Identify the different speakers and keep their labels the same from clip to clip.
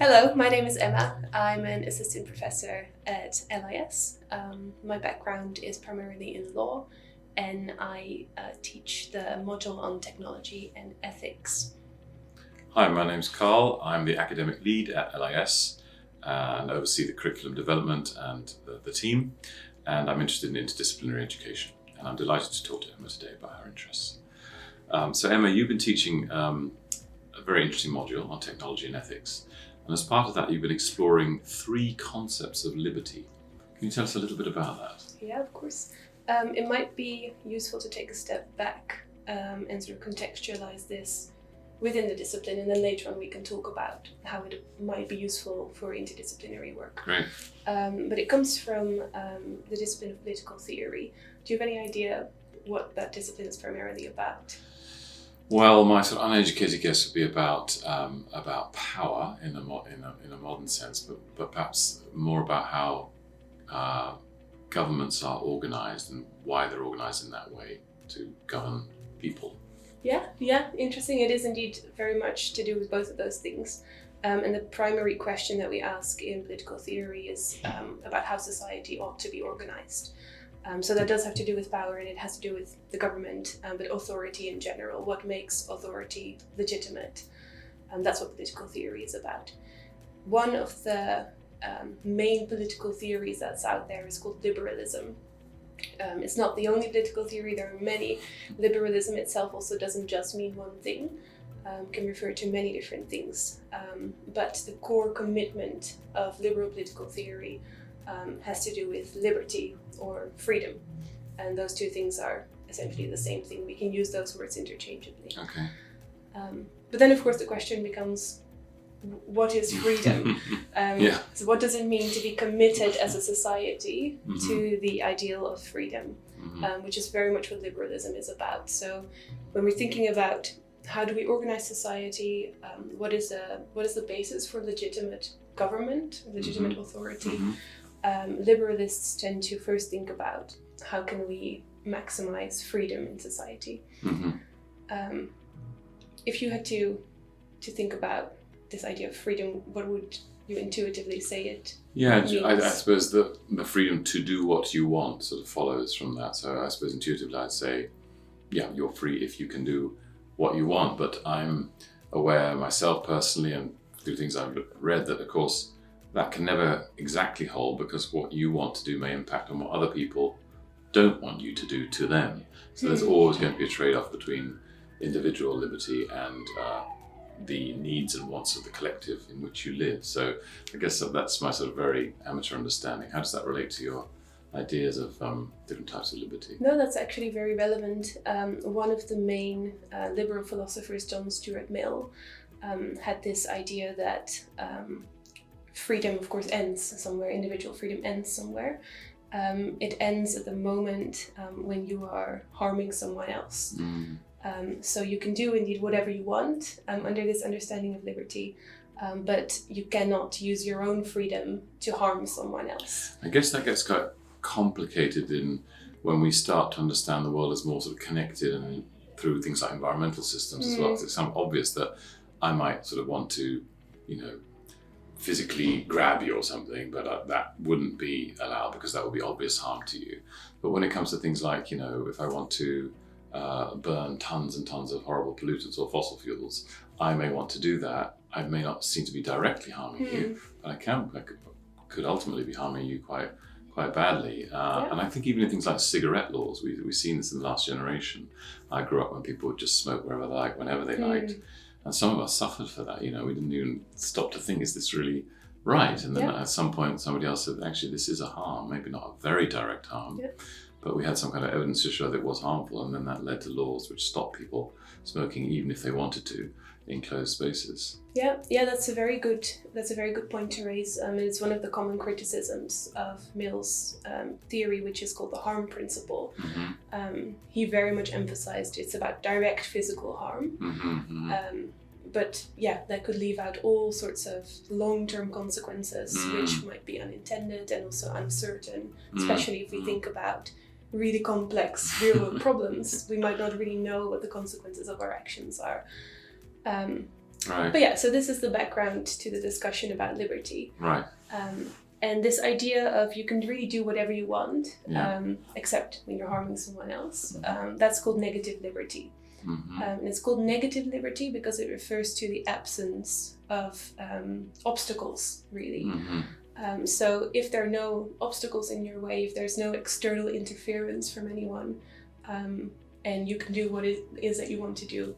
Speaker 1: Hello, my name is Emma. I'm an assistant professor at LIS. My background is primarily in law, and I teach the module on technology and ethics.
Speaker 2: Hi, my name's Carl. I'm the academic lead at LIS and oversee the curriculum development and the team. And I'm interested in interdisciplinary education. And I'm delighted to talk to Emma today about her interests. So Emma, you've been teaching a very interesting module on technology and ethics. And as part of that, you've been exploring 3 concepts of liberty. Can you tell us a little bit about that?
Speaker 1: Yeah, of course. It might be useful to take a step back and sort of contextualize this within the discipline, and then later on we can talk about how it might be useful for interdisciplinary work.
Speaker 2: Great.
Speaker 1: But it comes from the discipline of political theory. Do you have any idea what that discipline is primarily about?
Speaker 2: Well, my sort of uneducated guess would be about power in a modern sense, but perhaps more about how governments are organised and why they're organised in that way to govern people.
Speaker 1: Yeah, interesting. It is indeed very much to do with both of those things. And the primary question that we ask in political theory is about how society ought to be organised. So that does have to do with power, and it has to do with the government, but authority in general. What makes authority legitimate? That's what political theory is about. One of the main political theories that's out there is called liberalism. It's not the only political theory, there are many. Liberalism itself also doesn't just mean one thing, can refer to many different things. But the core commitment of liberal political theory has to do with liberty or freedom. And those two things are essentially the same thing. We can use those words interchangeably.
Speaker 2: Okay.
Speaker 1: But then, of course, the question becomes, what is freedom? So what does it mean to be committed as a society to the ideal of freedom, which is very much what liberalism is about. So when we're thinking about how do we organize society, what is the basis for legitimate government, legitimate authority, liberalists tend to first think about how can we maximize freedom in society. If you had to think about this idea of freedom, what would you intuitively say it means?
Speaker 2: I suppose the freedom to do what you want sort of follows from that. So I suppose intuitively I'd say, yeah, you're free if you can do what you want. But I'm aware myself personally and through things I've read that, of course, that can never exactly hold, because what you want to do may impact on what other people don't want you to do to them. So there's always going to be a trade-off between individual liberty and the needs and wants of the collective in which you live. So I guess that's my sort of very amateur understanding. How does that relate to your ideas of different types of liberty?
Speaker 1: No, that's actually very relevant. One of the main liberal philosophers, John Stuart Mill, had this idea that freedom, of course, ends somewhere. Individual freedom ends somewhere. It ends at the moment when you are harming someone else. So you can do indeed whatever you want under this understanding of liberty, but you cannot use your own freedom to harm someone else.
Speaker 2: I guess that gets quite complicated when we start to understand the world as more sort of connected and through things like environmental systems as well. Because it's obvious that I might sort of want to, physically grab you or something, but that wouldn't be allowed because that would be obvious harm to you. But when it comes to things like, if I want to burn tons and tons of horrible pollutants or fossil fuels, I may want to do that. I may not seem to be directly harming you, but I could ultimately be harming you quite badly. And I think even in things like cigarette laws, we've seen this in the last generation. I grew up when people would just smoke wherever they liked, whenever they liked. And some of us suffered for that, we didn't even stop to think, is this really right? And then at some point somebody else said, actually, this is a harm, maybe not a very direct harm, but we had some kind of evidence to show that it was harmful, and then that led to laws which stopped people smoking even if they wanted to in closed spaces.
Speaker 1: Yeah, that's a very good point to raise. It's one of the common criticisms of Mill's theory, which is called the harm principle. He very much emphasized it's about direct physical harm. But that could leave out all sorts of long-term consequences, which might be unintended and also uncertain, especially if we think about really complex real-world problems. We might not really know what the consequences of our actions are.
Speaker 2: Right.
Speaker 1: But yeah, so this is the background to the discussion about liberty.
Speaker 2: Right.
Speaker 1: And this idea of you can really do whatever you want,
Speaker 2: Yeah.
Speaker 1: except when you're harming someone else, that's called negative liberty. And it's called negative liberty because it refers to the absence of obstacles, really. So if there are no obstacles in your way, if there's no external interference from anyone, and you can do what it is that you want to do,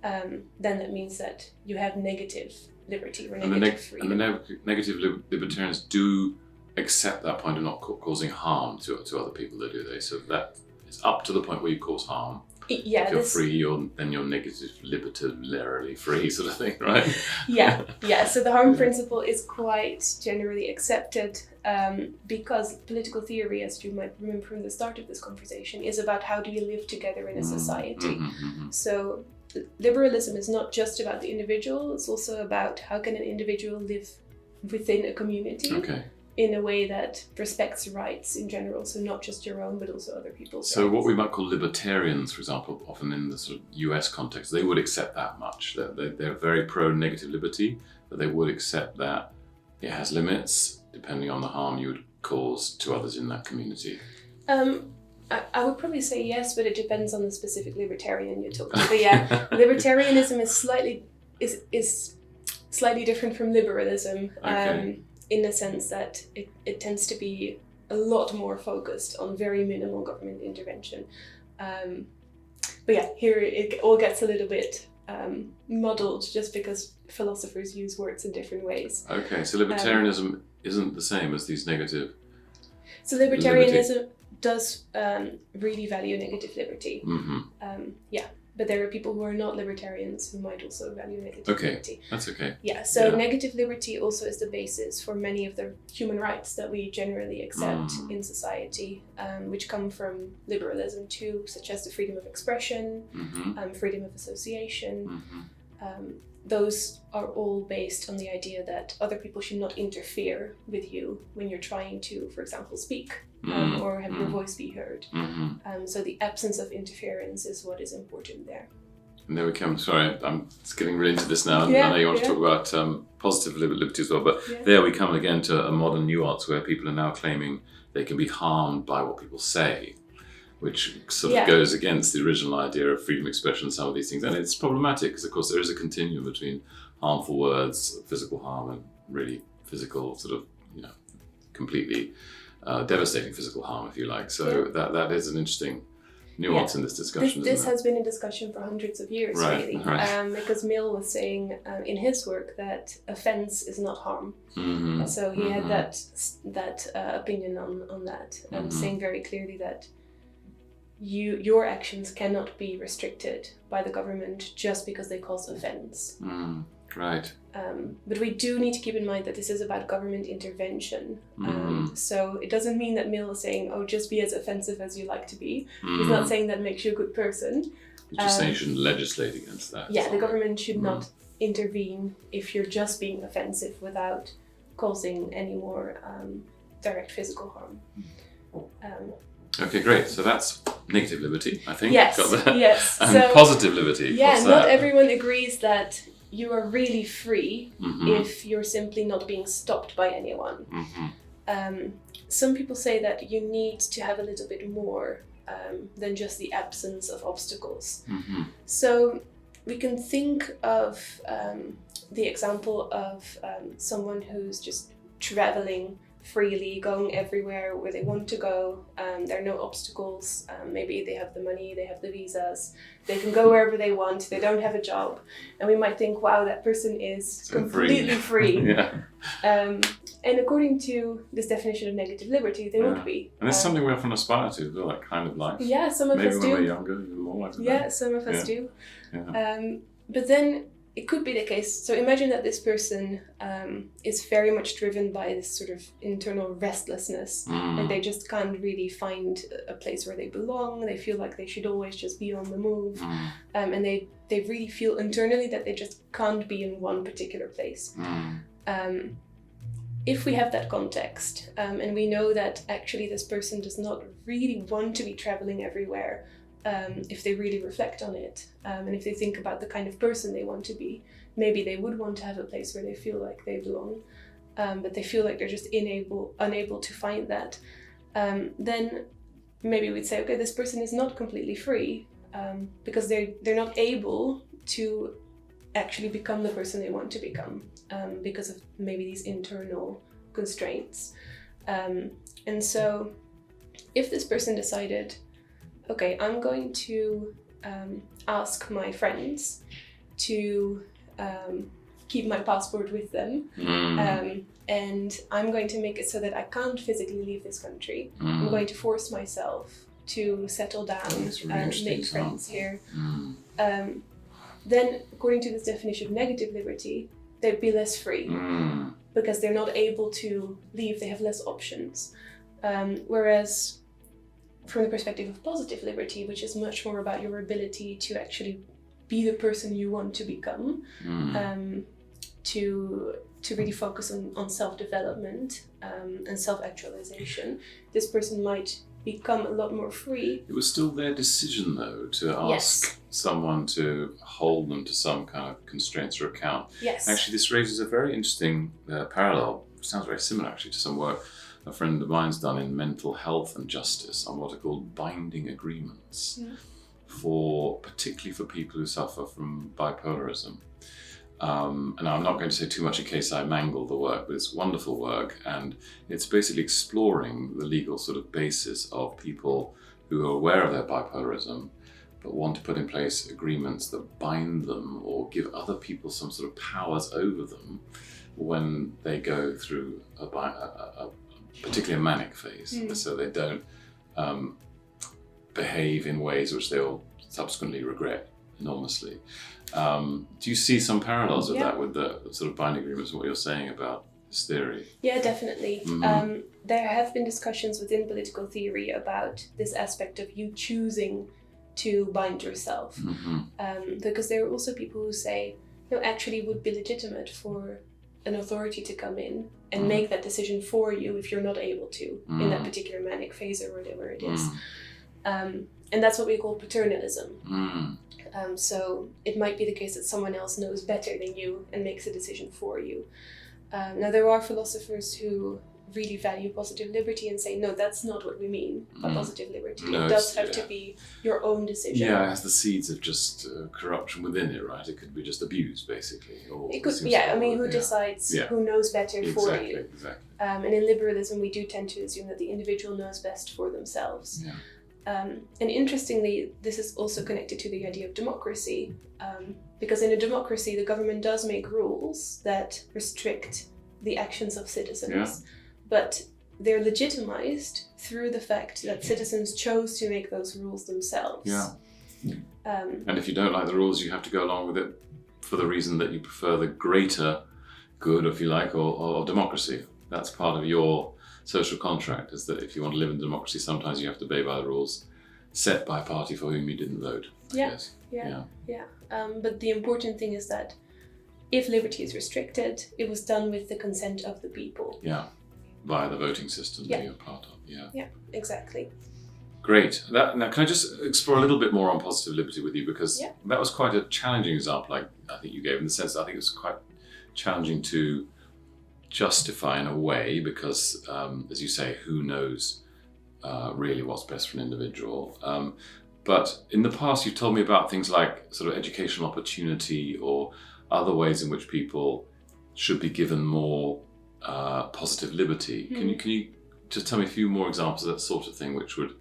Speaker 1: then that means that you have negative liberty or negative freedom.
Speaker 2: And the negative libertarians do accept that point of not causing harm to other people, do they? So that it's up to the point where you cause harm.
Speaker 1: Yeah,
Speaker 2: if you're free, then you're negative libertarily free, sort of thing, right?
Speaker 1: yeah. So the harm principle is quite generally accepted because political theory, as you might remember from the start of this conversation, is about how do you live together in a society. So liberalism is not just about the individual; it's also about how can an individual live within a community.
Speaker 2: Okay.
Speaker 1: In a way that respects rights in general, so not just your own, but also other people's
Speaker 2: So
Speaker 1: rights.
Speaker 2: what we might call libertarians, for example, often in the sort of US context, they would accept that much. They're very pro-negative liberty, but they would accept that it has limits depending on the harm you would cause to others in that community.
Speaker 1: I would probably say yes, but it depends on the specific libertarian you're talking to. But yeah, libertarianism is slightly different from liberalism.
Speaker 2: Okay.
Speaker 1: In the sense that it tends to be a lot more focused on very minimal government intervention. But yeah, here it all gets a little bit muddled just because philosophers use words in different ways.
Speaker 2: Okay, so libertarianism isn't the same as these negative...
Speaker 1: So libertarianism does really value negative liberty. Yeah. But there are people who are not libertarians who might also value negative liberty.
Speaker 2: That's okay.
Speaker 1: Yeah, so negative liberty also is the basis for many of the human rights that we generally accept in society, which come from liberalism too, such as the freedom of expression, freedom of association. Those are all based on the idea that other people should not interfere with you when you're trying to, for example, speak or have your voice be heard. So the absence of interference is what is important there.
Speaker 2: And there we come. Sorry, I'm just getting really into this now. I know you want to talk about positive liberty as well, but there we come again to a modern nuance where people are now claiming they can be harmed by what people say, which sort of goes against the original idea of freedom of expression and some of these things. And it's problematic because, of course, there is a continuum between harmful words, physical harm, and really physical sort of, completely devastating physical harm, if you like. So that is an interesting nuance in this discussion.
Speaker 1: This has been a discussion for hundreds of years, really. Because Mill was saying in his work that offence is not harm. So he had that opinion on that, saying very clearly that your actions cannot be restricted by the government just because they cause offence.
Speaker 2: Right.
Speaker 1: But we do need to keep in mind that this is about government intervention. So it doesn't mean that Mill is saying, oh, just be as offensive as you like to be. He's not saying that makes you a good person.
Speaker 2: He's just saying you shouldn't legislate against that.
Speaker 1: Yeah, the government should not intervene if you're just being offensive without causing any more direct physical harm.
Speaker 2: Okay, great. So that's negative liberty, I think.
Speaker 1: Yes,
Speaker 2: got that.
Speaker 1: yes.
Speaker 2: And
Speaker 1: So,
Speaker 2: positive liberty.
Speaker 1: yeah,
Speaker 2: what's
Speaker 1: not
Speaker 2: that?
Speaker 1: everyone agrees that you are really free if you're simply not being stopped by anyone. Some people say that you need to have a little bit more than just the absence of obstacles. So we can think of the example of someone who's just traveling freely, going everywhere where they want to go. There are no obstacles. Maybe they have the money, they have the visas, they can go wherever they want, they don't have a job. And we might think, wow, that person is
Speaker 2: So
Speaker 1: completely free.
Speaker 2: Yeah.
Speaker 1: And according to this definition of negative liberty, they would be.
Speaker 2: And it's something we often aspire to, that kind of life.
Speaker 1: Yeah, some of
Speaker 2: Maybe
Speaker 1: us
Speaker 2: when
Speaker 1: do.
Speaker 2: we're younger, even more like that.
Speaker 1: Yeah, some of us do.
Speaker 2: Yeah.
Speaker 1: But then it could be the case. So imagine that this person is very much driven by this sort of internal restlessness. Like they just can't really find a place where they belong. They feel like they should always just be on the move. And they really feel internally that they just can't be in one particular place. If we have that context and we know that actually this person does not really want to be traveling everywhere, if they really reflect on it, and if they think about the kind of person they want to be, maybe they would want to have a place where they feel like they belong, but they feel like they're just unable to find that. Then maybe we'd say, okay, this person is not completely free, because they're not able to actually become the person they want to become, because of maybe these internal constraints. And so if this person decided, okay, I'm going to ask my friends to keep my passport with them, and I'm going to make it so that I can't physically leave this country. I'm going to force myself to settle down and make friends here. Then, according to this definition of negative liberty, they'd be less free, because they're not able to leave, they have less options. Whereas from the perspective of positive liberty, which is much more about your ability to actually be the person you want to become, to really focus on self-development and self-actualization, this person might become a lot more free.
Speaker 2: It was still their decision, though, to ask someone to hold them to some kind of constraints or account.
Speaker 1: Yes.
Speaker 2: Actually, this raises a very interesting parallel. It sounds very similar, actually, to some work a friend of mine's done in mental health and justice on what are called binding agreements, particularly for people who suffer from bipolarism. And I'm not going to say too much in case I mangle the work, but it's wonderful work, and it's basically exploring the legal sort of basis of people who are aware of their bipolarism but want to put in place agreements that bind them or give other people some sort of powers over them when they go through particularly a manic phase, so they don't behave in ways which they'll subsequently regret enormously. Do you see some parallels of that with the sort of binding agreements and what you're saying about this theory?
Speaker 1: Yeah, definitely. There have been discussions within political theory about this aspect of you choosing to bind yourself. Because there are also people who say, no, actually it would be legitimate for an authority to come in and make that decision for you if you're not able to in that particular manic phase or whatever it is. And that's what we call paternalism. So it might be the case that someone else knows better than you and makes a decision for you. Now there are philosophers who really value positive liberty and say, no, that's not what we mean by positive liberty. No, it does have to be your own decision.
Speaker 2: Yeah, it has the seeds of just corruption within it, right? It could be just abuse, basically. Or
Speaker 1: it could, who decides, who knows better for you?
Speaker 2: Exactly.
Speaker 1: And in liberalism, we do tend to assume that the individual knows best for themselves. And interestingly, this is also connected to the idea of democracy, because in a democracy, the government does make rules that restrict the actions of citizens, but they're legitimized through the fact that citizens chose to make those rules themselves. And
Speaker 2: if you don't like the rules, you have to go along with it for the reason that you prefer the greater good, if you like, or democracy. That's part of your social contract, is that if you want to live in democracy, sometimes you have to obey by the rules set by a party for whom you didn't vote.
Speaker 1: But the important thing is that if liberty is restricted, it was done with the consent of the people.
Speaker 2: Via the voting system that you're part of.
Speaker 1: Yeah, exactly.
Speaker 2: Great. Now, can I just explore a little bit more on positive liberty with you? Because that was quite a challenging example I think you gave, in the sense that I think it was quite challenging to justify in a way, because as you say, who knows really what's best for an individual. But in the past, you've told me about things like sort of educational opportunity or other ways in which people should be given more positive liberty. Can you just tell me a few more examples of that sort of thing, which would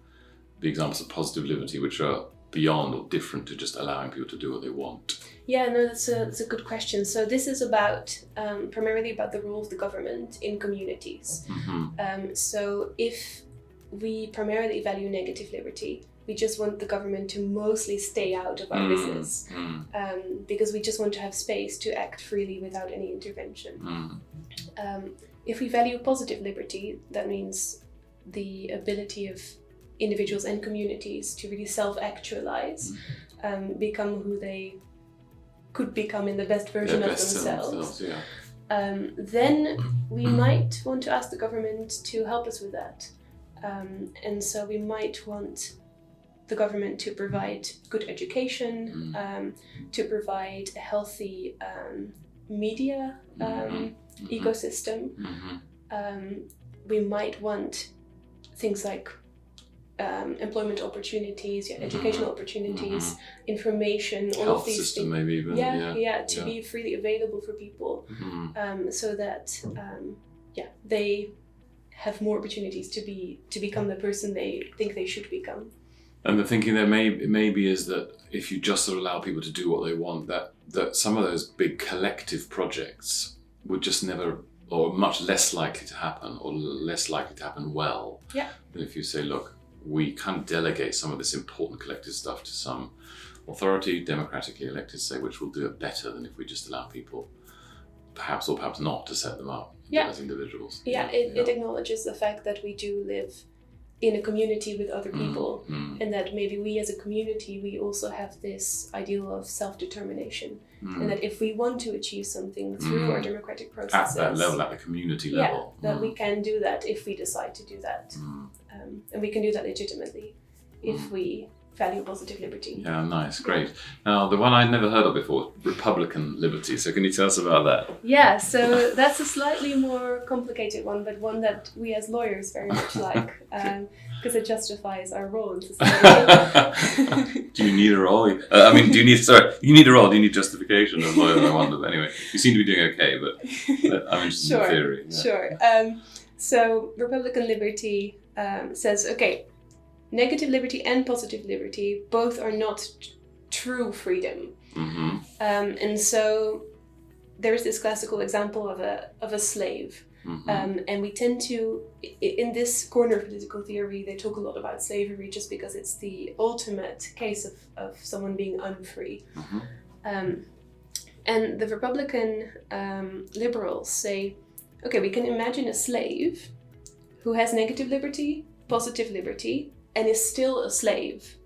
Speaker 2: be examples of positive liberty which are beyond or different to just allowing people to do what they want?
Speaker 1: Yeah, no, that's a good question. So this is about primarily about the role of the government in communities. So if we primarily value negative liberty, we just want the government to mostly stay out of our business, because we just want to have space to act freely without any intervention. If we value positive liberty, that means the ability of individuals and communities to really self-actualize, become who they could become in the best version of themselves. Then we might want to ask the government to help us with that. And so we might want the government to provide good education, to provide a healthy media ecosystem. We might want things like employment opportunities, educational opportunities, information, all
Speaker 2: Health
Speaker 1: of these
Speaker 2: system
Speaker 1: things.
Speaker 2: maybe even.
Speaker 1: To be freely available for people, so that they have more opportunities to become the person they think they should become.
Speaker 2: And the thinking there maybe is that if you just sort of allow people to do what they want, that some of those big collective projects would just never, or much less likely to happen, or less likely to happen well.
Speaker 1: Yeah.
Speaker 2: Than if you say, look, we can't delegate some of this important collective stuff to some authority, democratically elected, say, which will do it better than if we just allow people, perhaps or perhaps not, to set them up as individuals.
Speaker 1: It acknowledges the fact that we do live in a community with other people, and that maybe we as a community, we also have this ideal of self-determination, and that if we want to achieve something through our democratic processes,
Speaker 2: at that level, at the community level,
Speaker 1: that we can do that if we decide to do that, and we can do that legitimately if we value positive liberty.
Speaker 2: Yeah, nice, great. Now, the one I'd never heard of before, Republican liberty. So can you tell us about that?
Speaker 1: Yeah, so that's a slightly more complicated one, but one that we as lawyers very much like, because it justifies our role in society.
Speaker 2: Do you need a role? You need a role. Do you need justification as a lawyer? I wonder. But anyway, you seem to be doing okay, but I'm interested in the theory. Yeah.
Speaker 1: Sure. So Republican liberty says, okay, negative liberty and positive liberty both are not true freedom. And so there is this classical example of a slave. And we tend to, in this corner of political theory, they talk a lot about slavery just because it's the ultimate case of someone being unfree. And the Republican liberals say, okay, we can imagine a slave who has negative liberty, positive liberty, and is still a slave.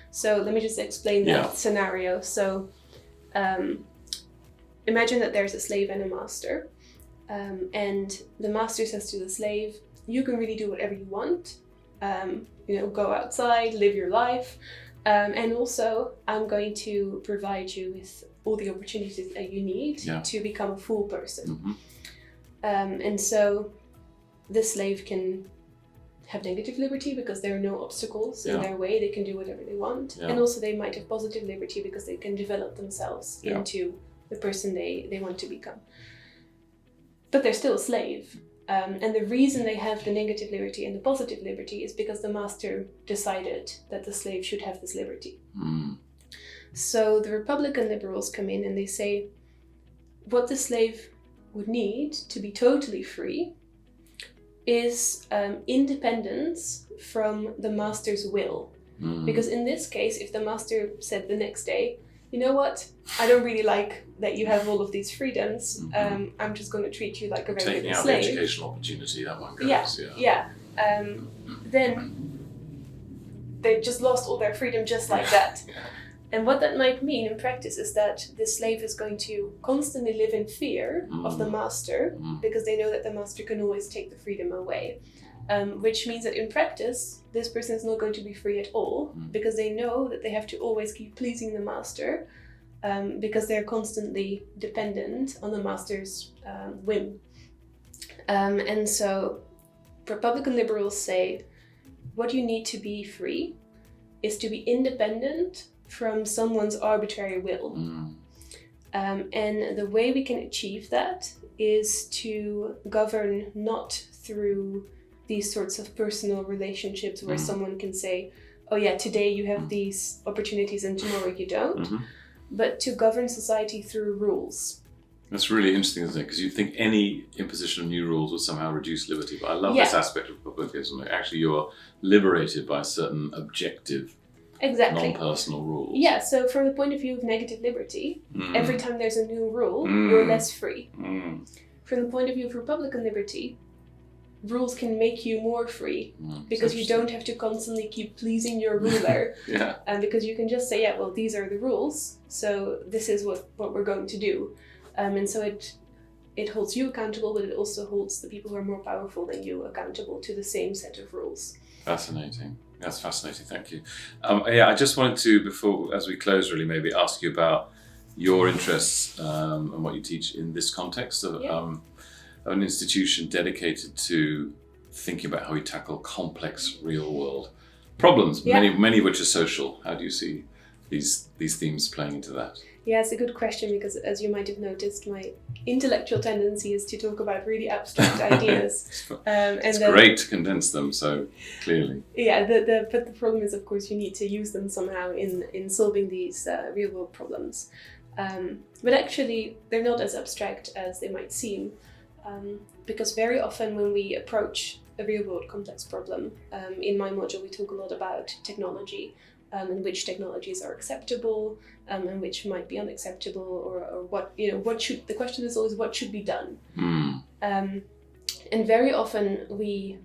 Speaker 1: So let me just explain that scenario. So imagine that there's a slave and a master, and the master says to the slave, you can really do whatever you want, go outside, live your life, and also I'm going to provide you with all the opportunities that you need to become a full person. And so the slave can have negative liberty because there are no obstacles in their way, they can do whatever they want, and also they might have positive liberty because they can develop themselves into the person they want to become. But they're still a slave, and the reason they have the negative liberty and the positive liberty is because the master decided that the slave should have this liberty. So the Republican liberals come in and they say what the slave would need to be totally free is independence from the master's will. Because in this case, if the master said the next day, you know what, I don't really like that you have all of these freedoms, I'm just going to treat you like a regular
Speaker 2: taking out
Speaker 1: slave.
Speaker 2: the educational opportunity, that one goes.
Speaker 1: Then they just lost all their freedom just like that. And what that might mean in practice is that the slave is going to constantly live in fear of the master, because they know that the master can always take the freedom away. Which means that in practice, this person is not going to be free at all, because they know that they have to always keep pleasing the master, because they're constantly dependent on the master's whim. And so Republican liberals say, what you need to be free is to be independent from someone's arbitrary will. And the way we can achieve that is to govern not through these sorts of personal relationships where someone can say, oh yeah, today you have these opportunities and tomorrow you don't, but to govern society through rules.
Speaker 2: That's really interesting, isn't it? Because you'd think any imposition of new rules would somehow reduce liberty, but I love this aspect of republicanism. Actually, you are liberated by certain objective, non-personal rules. Yeah,
Speaker 1: so from the point of view of negative liberty, every time there's a new rule, you're less free. From the point of view of Republican liberty, rules can make you more free, because you don't have to constantly keep pleasing your ruler, and because you can just say, yeah, well, these are the rules, so this is what we're going to do. And so it holds you accountable, but it also holds the people who are more powerful than you accountable to the same set of rules.
Speaker 2: Fascinating. That's fascinating. Thank you. Yeah, I just wanted to, before as we close, really maybe ask you about your interests and what you teach in this context of an institution dedicated to thinking about how we tackle complex real-world problems, many of which are social. How do you see these themes playing into that?
Speaker 1: Yeah, it's a good question, because as you might have noticed, my intellectual tendency is to talk about really abstract ideas.
Speaker 2: It's great to condense them so clearly.
Speaker 1: Yeah, but the problem is, of course, you need to use them somehow in solving these real world problems. But actually, they're not as abstract as they might seem, because very often when we approach a real world complex problem, in my module we talk a lot about technology. And which technologies are acceptable, and which might be unacceptable, or what should, the question is always what should be done. And very often we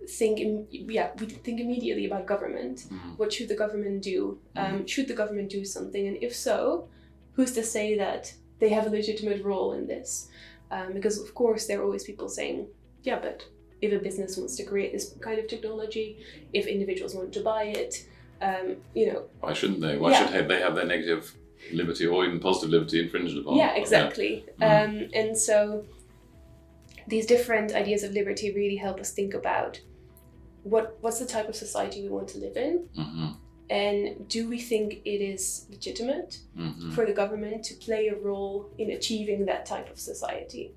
Speaker 1: think immediately about government. What should the government do? Should the government do something? And if so, who's to say that they have a legitimate role in this? Because of course there are always people saying, yeah, but if a business wants to create this kind of technology, if individuals want to buy it,
Speaker 2: why shouldn't they? Why should they have their negative liberty or even positive liberty infringed upon?
Speaker 1: Yeah, exactly. And so these different ideas of liberty really help us think about what's the type of society we want to live in, and do we think it is legitimate for the government to play a role in achieving that type of society?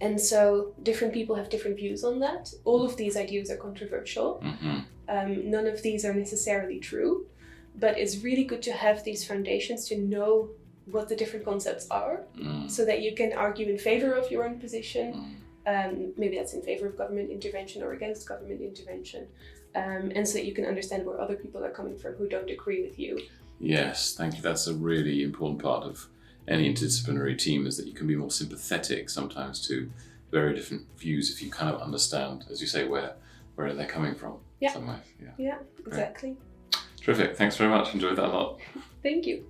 Speaker 1: And so different people have different views on that. All of these ideas are controversial. None of these are necessarily true, but it's really good to have these foundations to know what the different concepts are, so that you can argue in favor of your own position. Maybe that's in favor of government intervention or against government intervention, and so that you can understand where other people are coming from who don't agree with you.
Speaker 2: Yes, thank you. That's a really important part of any interdisciplinary team, is that you can be more sympathetic sometimes to very different views if you kind of understand, as you say, where they're coming from.
Speaker 1: Yeah.
Speaker 2: Some way.
Speaker 1: Yeah, exactly.
Speaker 2: Terrific. Thanks very much. Enjoyed that a lot.
Speaker 1: Thank you.